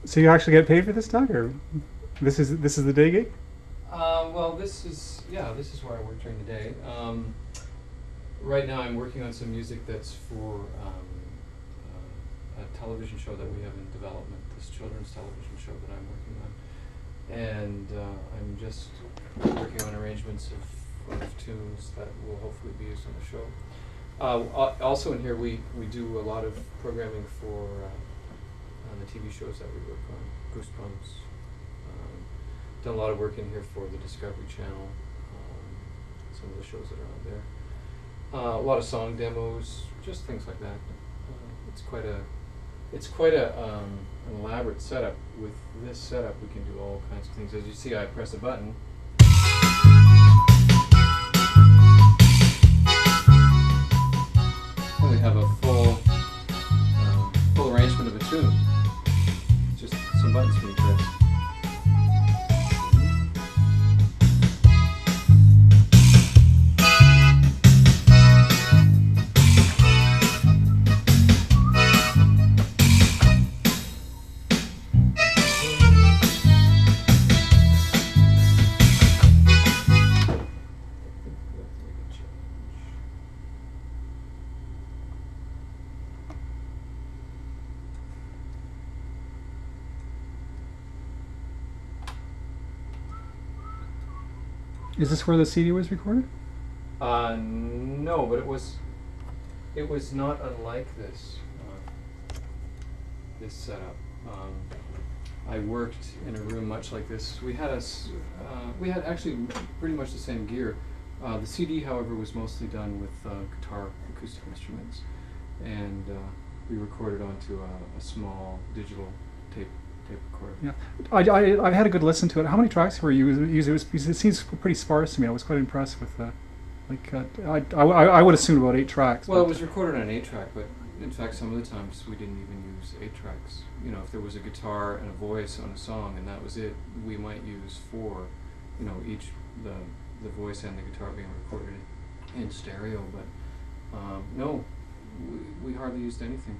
So you actually get paid for this, Doug, or this is the day gig? Well, this is where I work during the day. Right now, I'm working on some music that's for a television show that we have in development. This children's television show that I'm working on, and I'm just working on arrangements of tunes that will hopefully be used on the show. Also in here, we do a lot of programming for the TV shows that we work on. Goosebumps. Done a lot of work in here for the Discovery Channel. Some of the shows that are on there. A lot of song demos, just things like that. It's quite an elaborate setup. With this setup, we can do all kinds of things. As you see, I press a button. And we have a full arrangement of a tune. Just some buttons being pressed. Is this where the CD was recorded? No, but it was not unlike this setup. I worked in a room much like this. We had actually pretty much the same gear. The CD, however, was mostly done with guitar acoustic instruments, and we recorded onto a small digital tape recorder. Yeah, I had a good listen to it. How many tracks were you using? It seems pretty sparse to me. I was quite impressed with I would assume about 8 tracks. Well, it was recorded on an 8-track, but in fact, some of the times we didn't even use 8 tracks. You know, if there was a guitar and a voice on a song and that was it, we might use 4. You know, each the voice and the guitar being recorded in stereo. But no, we hardly used anything.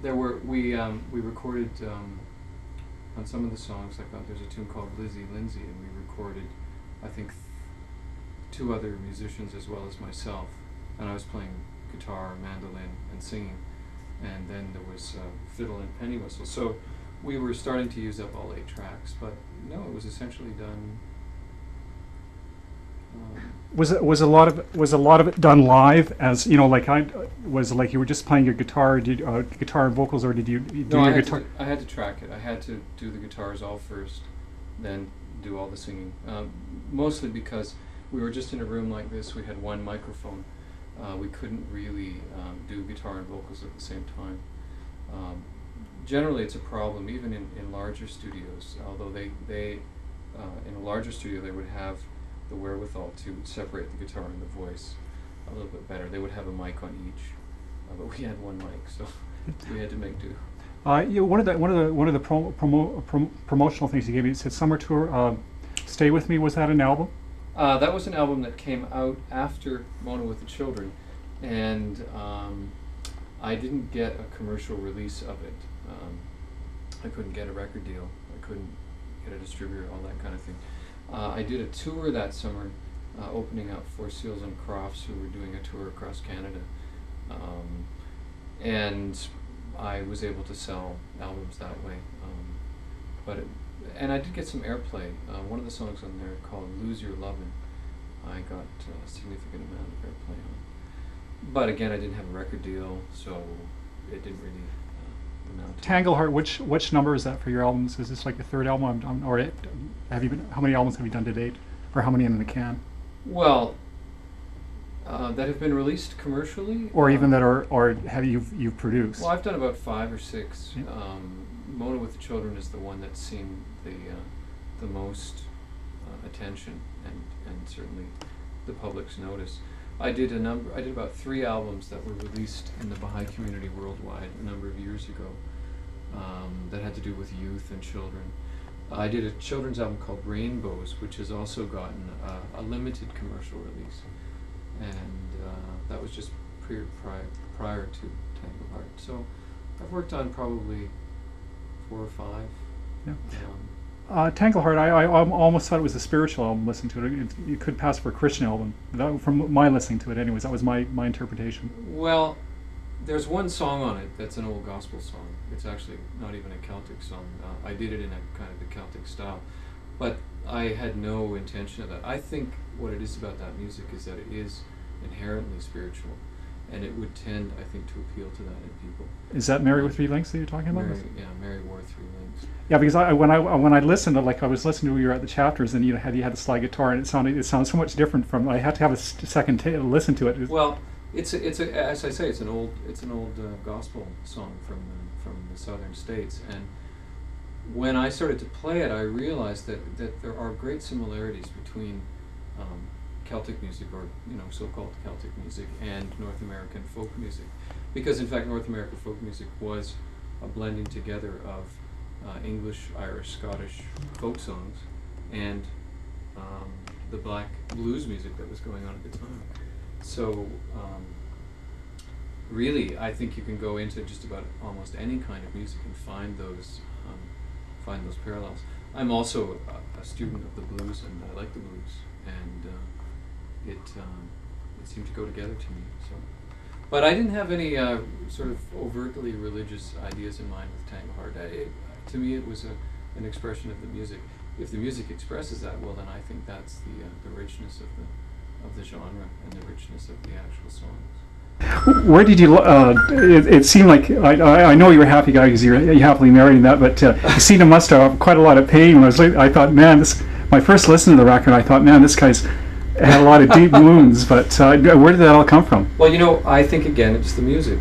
We recorded on some of the songs. Like there's a tune called Lizzie Lindsay, and we recorded, I think, 2 other musicians as well as myself, and I was playing guitar, mandolin, and singing, and then there was fiddle and penny whistle. So we were starting to use up all 8 tracks, but no, it was essentially done. Was a lot of it done live? As you know, like you were just playing your guitar, guitar and vocals, or did you do your guitar? I had to track it. I had to do the guitars all first, then do all the singing. Mostly because we were just in a room like this. We had one microphone. We couldn't really do guitar and vocals at the same time. Generally, it's a problem even in larger studios. Although they in a larger studio they would have the wherewithal to separate the guitar and the voice a little bit better. They would have a mic on each, but we had one mic, so we had to make do. One of the promotional things you gave me, it said Summer Tour. Stay With Me. Was that an album? That was an album that came out after Mona with the Children, and I didn't get a commercial release of it. I couldn't get a record deal. I couldn't get a distributor, all that kind of thing. I did a tour that summer, opening up for Seals and Crofts, who were doing a tour across Canada, and I was able to sell albums that way. And I did get some airplay. One of the songs on there called "Lose Your Lovin'," I got a significant amount of airplay on. But again, I didn't have a record deal, so it didn't really amount to. Tangleheart. Which number is that for your albums? Is this like the 3rd album, or have you been? How many albums have you done to date, or how many in the can? Well, that have been released commercially, or even that are, or have you've produced? Well, I've done about 5 or 6. Yeah. Mona with the Children is the one that's seen the most attention and certainly the public's notice. I did about 3 albums that were released in the Baha'i community worldwide a number of years ago that had to do with youth and children. I did a children's album called Rainbows, which has also gotten a limited commercial release, and that was just prior to Tangleheart. So I've worked on probably 4 or 5. Yeah. Um, Tangleheart, I almost thought it was a spiritual album. Listening to it, it could pass for a Christian album. From my listening to it, anyways, that was my interpretation. well, there's one song on it that's an old gospel song. It's actually not even a Celtic song. I did it in a kind of a Celtic style, but I had no intention of that. I think what it is about that music is that it is inherently spiritual, and it would tend, I think, to appeal to that in people. Is that Mary with Three Links that you're talking about? Mary wore 3 links. Yeah, because when I listened to, like, I was listening to you at the chapters, and you had the slide guitar, and it sounded so much different from. I had to have a second listen to it. Well, it's as I say, it's an old gospel song from the southern states, and when I started to play it, I realized that there are great similarities between Celtic music, or so-called Celtic music, and North American folk music, because in fact North American folk music was a blending together of English, Irish, Scottish folk songs and the black blues music that was going on at the time. So really, I think you can go into just about almost any kind of music and find those parallels. I'm also a student of the blues, and I like the blues, and it seemed to go together to me. So, but I didn't have any sort of overtly religious ideas in mind with Tangleheart. To me, it was an expression of the music. If the music expresses that, well, then I think that's the richness of the genre and the richness of the actual songs. Where did you? It seemed like I know you're a happy guy because you're happily married and that, but you seemed to muster up quite a lot of pain. When I thought, man, my first listen to the record, I thought, man, this guy's had a lot of deep wounds. But where did that all come from? Well, I think again, it's the music.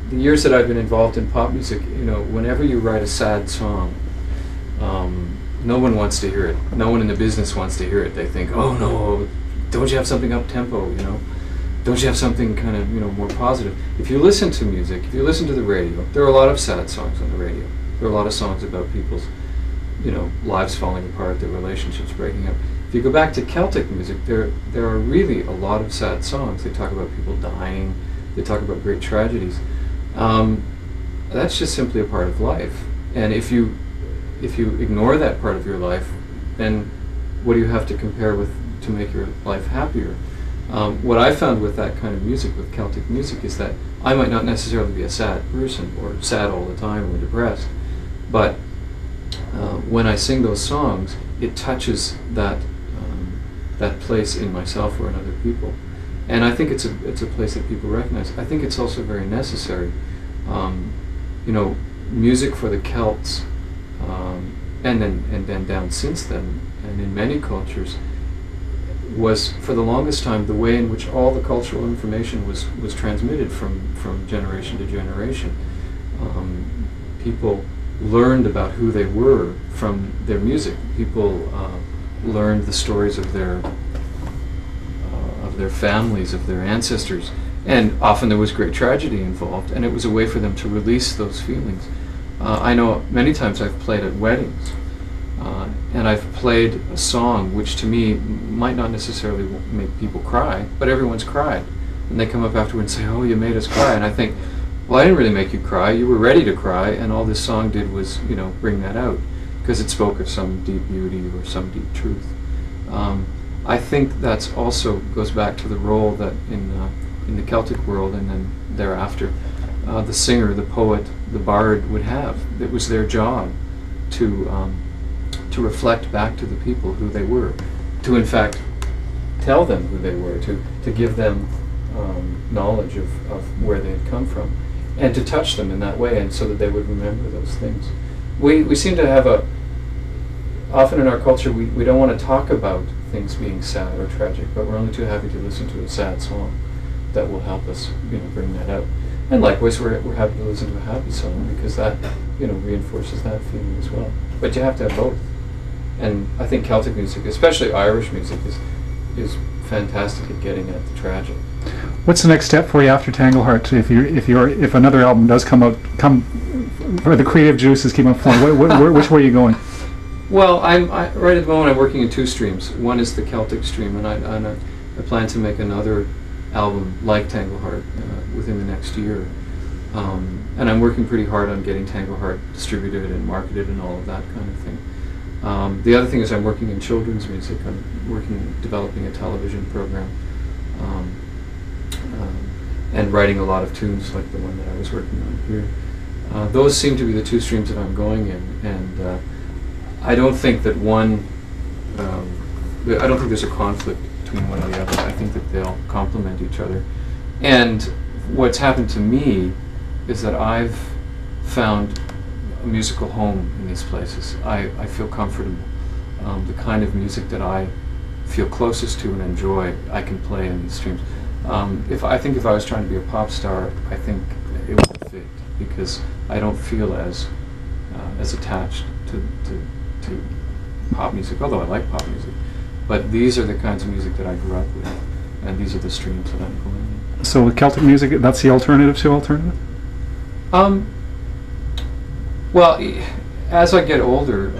The years that I've been involved in pop music, whenever you write a sad song, no one wants to hear it. No one in the business wants to hear it. They think, oh no, don't you have something up tempo? Don't you have something kind of more positive? If you listen to music, if you listen to the radio, there are a lot of sad songs on the radio. There are a lot of songs about people's lives falling apart, their relationships breaking up. If you go back to Celtic music, there are really a lot of sad songs. They talk about people dying. They talk about great tragedies. That's just simply a part of life. And if you ignore that part of your life, then what do you have to compare with to make your life happier? What I found with that kind of music, with Celtic music, is that I might not necessarily be a sad person or sad all the time or depressed, but when I sing those songs, it touches that place in myself or in other people. And I think it's a place that people recognize. I think it's also very necessary. Music for the Celts, and then down since then, and in many cultures, was for the longest time the way in which all the cultural information was transmitted from generation to generation. People learned about who they were from their music. People learned the stories of their families, of their ancestors, and often there was great tragedy involved, and it was a way for them to release those feelings. I know many times I've played at weddings, and I've played a song which to me might not necessarily make people cry, but everyone's cried, and they come up afterward and say, oh, you made us cry, and I think, well, I didn't really make you cry, you were ready to cry, and all this song did was bring that out, because it spoke of some deep beauty or some deep truth. I think that's also goes back to the role that in the Celtic world and then thereafter, the singer, the poet, the bard would have. It was their job to reflect back to the people who they were, to in fact tell them who they were, to give them knowledge of where they had come from, and to touch them in that way, and so that they would remember those things. We seem to have often in our culture we don't want to talk about things being sad or tragic, but we're only too happy to listen to a sad song that will help us bring that out. And likewise, we're happy to listen to a happy song because that reinforces that feeling as well. But you have to have both. And I think Celtic music, especially Irish music, is fantastic at getting at the tragic. What's the next step for you after Tangleheart? If another album does come where the creative juices keep on flowing, which way are you going? Well, right at the moment I'm working in two streams. One is the Celtic stream, and I plan to make another album like Tangleheart within the next year. And I'm working pretty hard on getting Tango Heart distributed and marketed and all of that kind of thing. The other thing is I'm working in children's music. I'm developing a television program, and writing a lot of tunes like the one that I was working on here. Those seem to be the two streams that I'm going in, and I don't think that I don't think there's a conflict between one or the other. I think that they'll complement each other. And what's happened to me is that I've found a musical home in these places. I feel comfortable. The kind of music that I feel closest to and enjoy, I can play in these streams. If I was trying to be a pop star, I think it wouldn't fit, because I don't feel as attached to pop music, although I like pop music. But these are the kinds of music that I grew up with, and these are the streams that I'm going in. So with Celtic music, that's the alternative to alternative? Well, as I get older,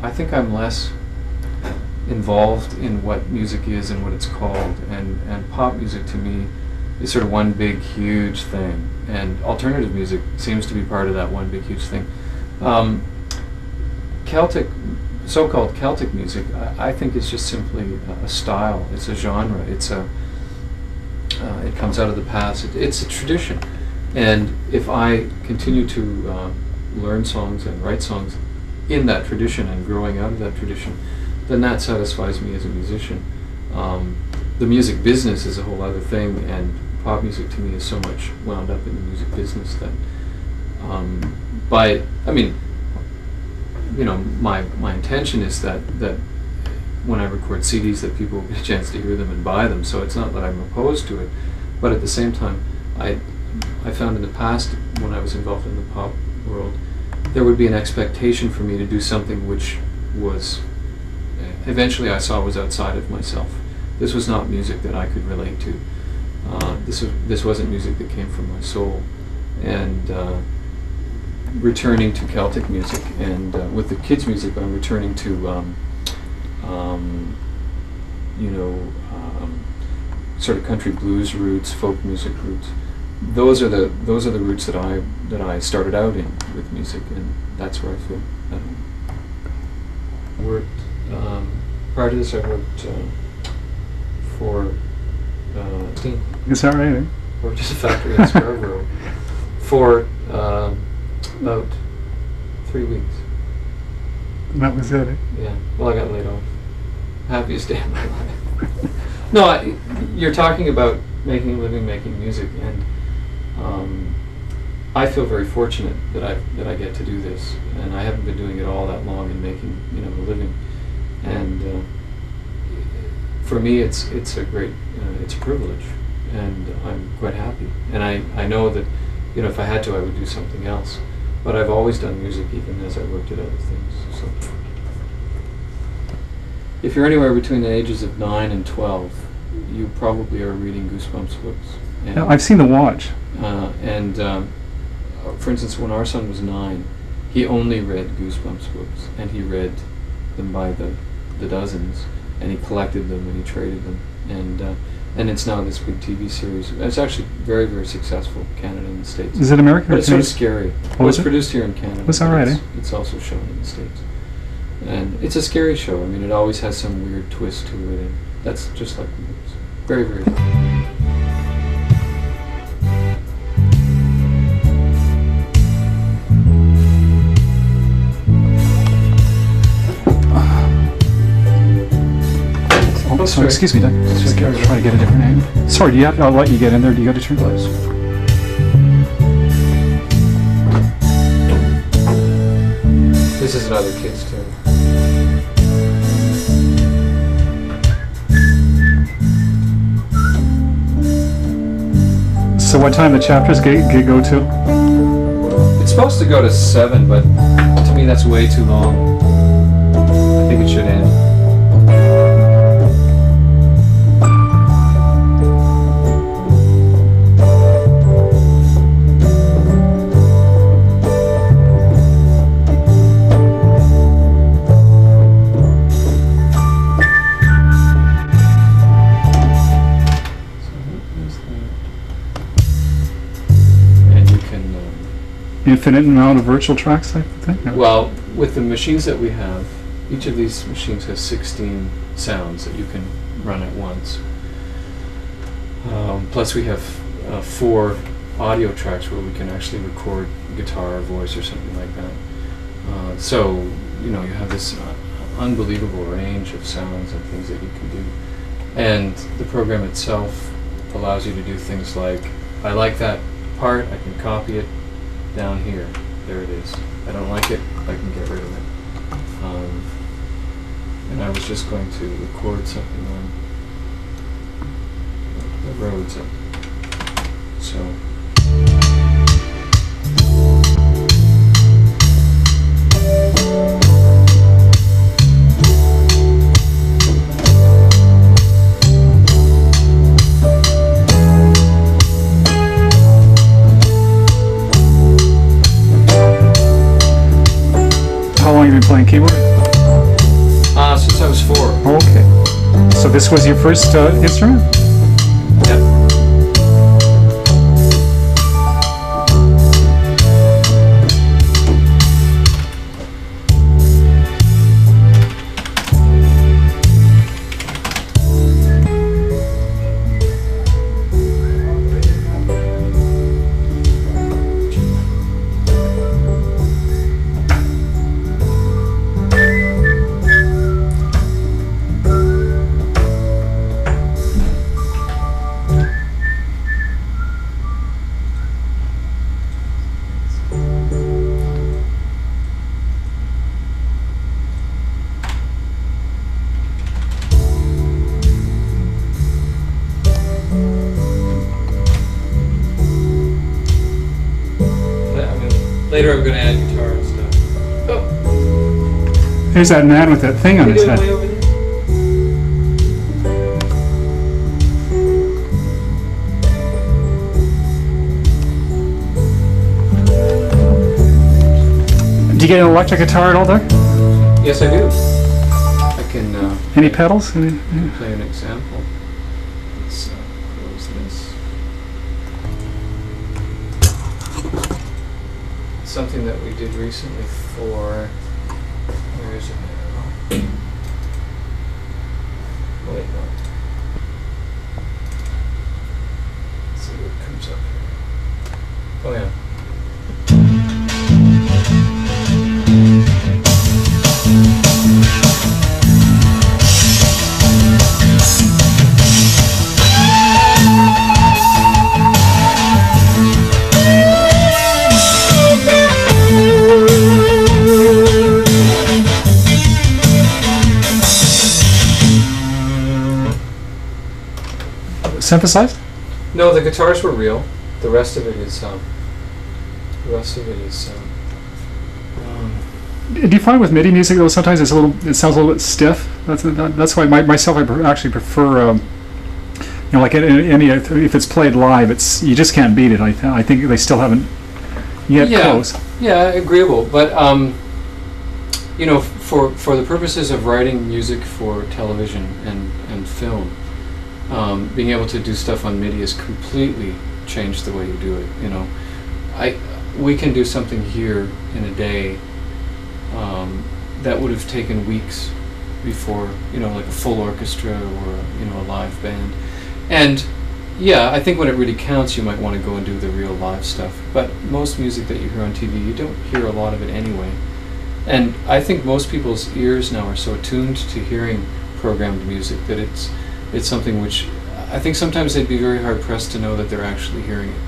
I think I'm less involved in what music is and what it's called, and pop music to me is sort of one big huge thing, and alternative music seems to be part of that one big huge thing. So-called Celtic music, I think is just simply a style. It's a genre. It comes out of the past. It's a tradition, and if I continue to learn songs and write songs in that tradition and growing out of that tradition, then that satisfies me as a musician. The music business is a whole other thing, and pop music to me is so much wound up in the music business that my intention is that when I record CDs that people get a chance to hear them and buy them, so it's not that I'm opposed to it, but at the same time I found in the past, when I was involved in the pop world, there would be an expectation for me to do something which was eventually I saw was outside of myself. This was not music that I could relate to. This wasn't music that came from my soul. And returning to Celtic music, and with the kids' music, I'm returning to sort of country blues roots, folk music roots. Those are the roots that I started out in with music, and that's where I feel at home. Prior to this, I worked for Dean. Is that right? Worked at a factory in Scarborough for about 3 weeks. And that was it. Eh? Yeah. Well, I got laid off. Happiest day of my life. No, you're talking about making a living, making music, and I feel very fortunate that I get to do this, and I haven't been doing it all that long and making a living, and for me it's a great it's a privilege, and I'm quite happy, and I know that if I had to, I would do something else, but I've always done music even as I worked at other things. So if you're anywhere between the ages of 9 and 12, you probably are reading Goosebumps books. And, yeah, I've seen The Watch. For instance, when our son was 9, he only read Goosebumps books, and he read them by the dozens, and he collected them and he traded them, and it's now this big TV series. It's actually very, very successful in Canada and the States. Is it American? But Or it's sort of scary. Oh, It's is it? produced here in Canada. Was that but right, It's also shown in the States. And it's a scary show. I mean, it always has some weird twist to it, and that's just like the books. Very, very good. Oh, sorry, excuse me, Doug. Just try to get a different angle. Sorry, I'll let you get in there. Do you got to turn close? This is another kid's tune. So what time the chapters go to? It's supposed to go to 7, but to me that's way too long. I think it should end. And you infinite amount of virtual tracks type of thing? Well, with the machines that we have, each of these machines has 16 sounds that you can run at once. Plus we have 4 audio tracks where we can actually record guitar or voice or something like that. So, you know, you have this unbelievable range of sounds and things that you can do. And the program itself allows you to do things like, I like that part, I can copy it down here. There it is. I don't like it, I can get rid of it. And I was just going to record something on the Rhodes. So. How long have you been playing keyboard? Since I was 4. Okay. So this was your first instrument? Yep. Later I'm going to add guitar and stuff. Oh. There's that man with that thing on his head. Way over there? Do you get an electric guitar at all, Doug? Yes, I do. I can Any pedals? Any? play an example. Let's close this. Something that we did recently for, where is it now? Oh, wait, no. Let's see what comes up here. Oh yeah. Synthesized? No, the guitars were real. The rest of it is. Do you find with MIDI music though sometimes it sounds a little bit stiff? That's why myself I actually prefer you know, like any if it's played live, you just can't beat it. I think they still haven't yet close. Yeah, agreeable. But you know, for the purposes of writing music for television and film, being able to do stuff on MIDI has completely changed the way you do it. You know, we can do something here in a day that would have taken weeks before, you know, like a full orchestra or you know, a live band. And yeah, I think when it really counts, you might want to go and do the real live stuff. But most music that you hear on TV, you don't hear a lot of it anyway. And I think most people's ears now are so attuned to hearing programmed music that it's something which I think sometimes they'd be very hard pressed to know that they're actually hearing it.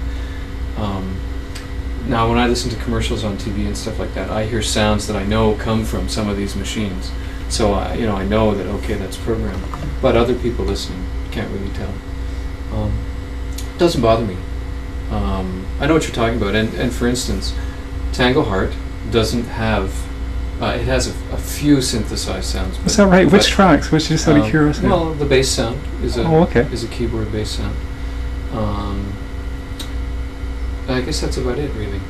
Now, when I listen to commercials on TV and stuff like that, I hear sounds that I know come from some of these machines. So you know, I know that okay, that's programmed. But other people listening can't really tell. It doesn't bother me. I know what you're talking about. And for instance, Tango Heart doesn't have. It has a few synthesized sounds. Is that right? Which tracks? Which just out of curiosity? Well, the bass sound is a keyboard bass sound. I guess that's about it, really.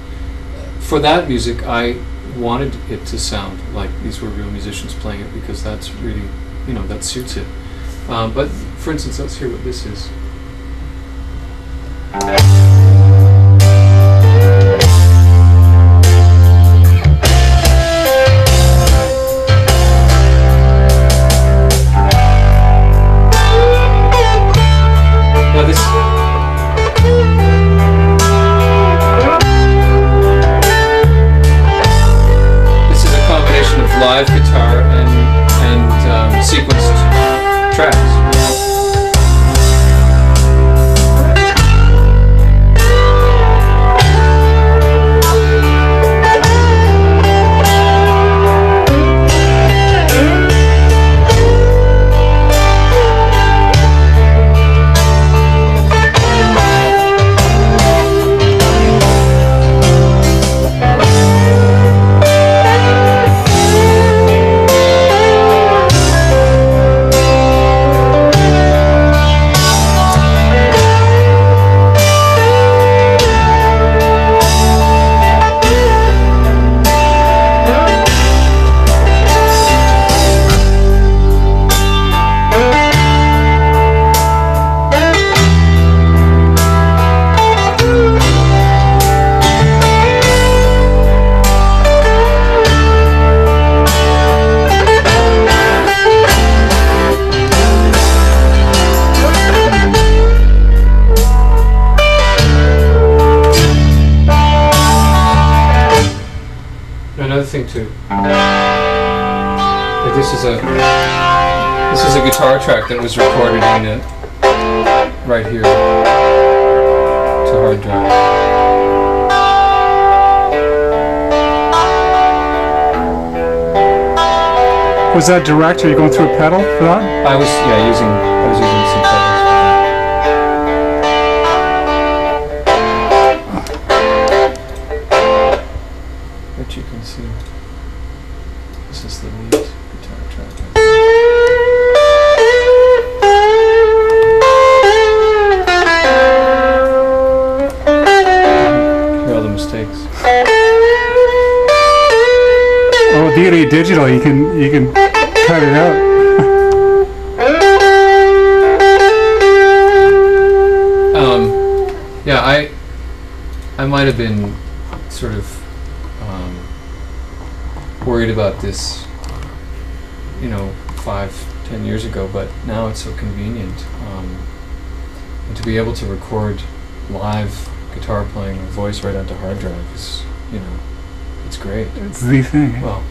For that music, I wanted it to sound like these were real musicians playing it because that's really, you know, that suits it. But for instance, let's hear what this is. live guitar and sequenced tracks. Another thing too, like this is a guitar track that was recorded in right here to hard drive. Was that direct? Are you going through a pedal for that? I was using some pedals. But you can see this is the lead guitar track. Hear all the mistakes. Oh, Beauty Digital, you can cut it out. Yeah, I might have been sort of worried about this, 5-10 years ago, but now it's so convenient, and to be able to record live guitar playing or voice right onto hard drive is, it's great. It's the thing. Well,